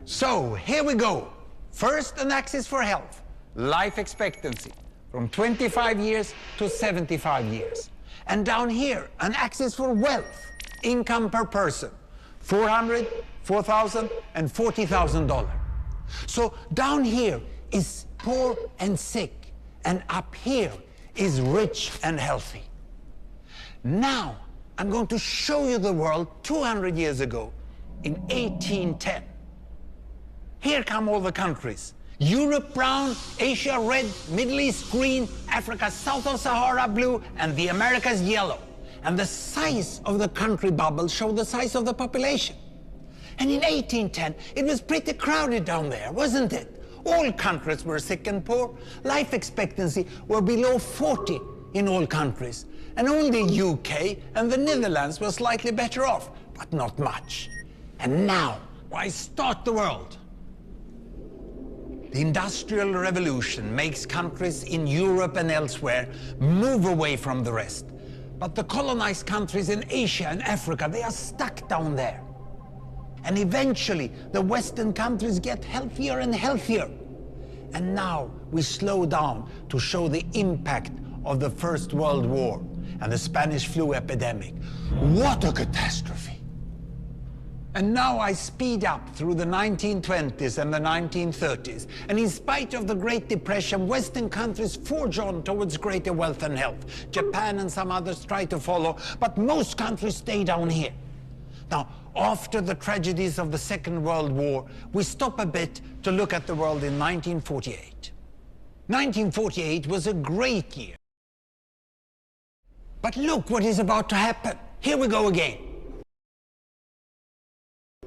So, here we go. First, an axis for health, life expectancy, from 25 years to 75 years. And down here, an axis for wealth, income per person, $400,000, $4,000, and $40,000. So down here is poor and sick, and up here is rich and healthy. Now, I'm going to show you the world 200 years ago, in 1810. Here come all the countries. Europe brown, Asia red, Middle East green, Africa south of Sahara blue, and the Americas yellow. And the size of the country bubbles show the size of the population. And in 1810, it was pretty crowded down there, wasn't it? All countries were sick and poor. Life expectancy were below 40 in all countries. And only UK and the Netherlands were slightly better off, but not much. And now, why start the world? The Industrial Revolution makes countries in Europe and elsewhere move away from the rest. But the colonized countries in Asia and Africa, they are stuck down there. And eventually, the Western countries get healthier and healthier. And now we slow down to show the impact of the First World War and the Spanish flu epidemic. What a catastrophe! And now I speed up through the 1920s and the 1930s. And in spite of the Great Depression, Western countries forge on towards greater wealth and health. Japan and some others try to follow, but most countries stay down here. Now, after the tragedies of the Second World War, we stop a bit to look at the world in 1948. 1948 was a great year. But look what is about to happen. Here we go again.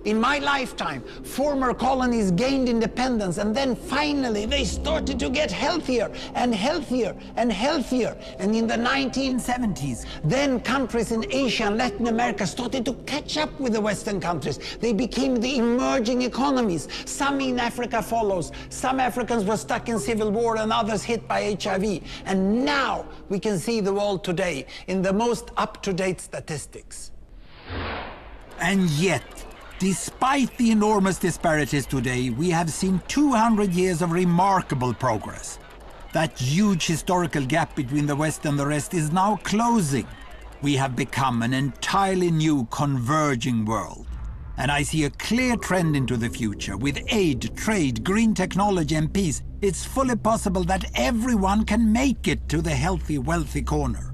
In my lifetime, former colonies gained independence, and then finally they started to get healthier and healthier and healthier. And in the 1970s, then countries in Asia and Latin America started to catch up with the Western countries. They became the emerging economies. Some in Africa follows. Some Africans were stuck in civil war and others hit by HIV. And now we can see the world today in the most up-to-date statistics. And yet, despite the enormous disparities today, we have seen 200 years of remarkable progress. That huge historical gap between the West and the rest is now closing. We have become an entirely new converging world. And I see a clear trend into the future. With aid, trade, green technology and peace, it's fully possible that everyone can make it to the healthy, wealthy corner.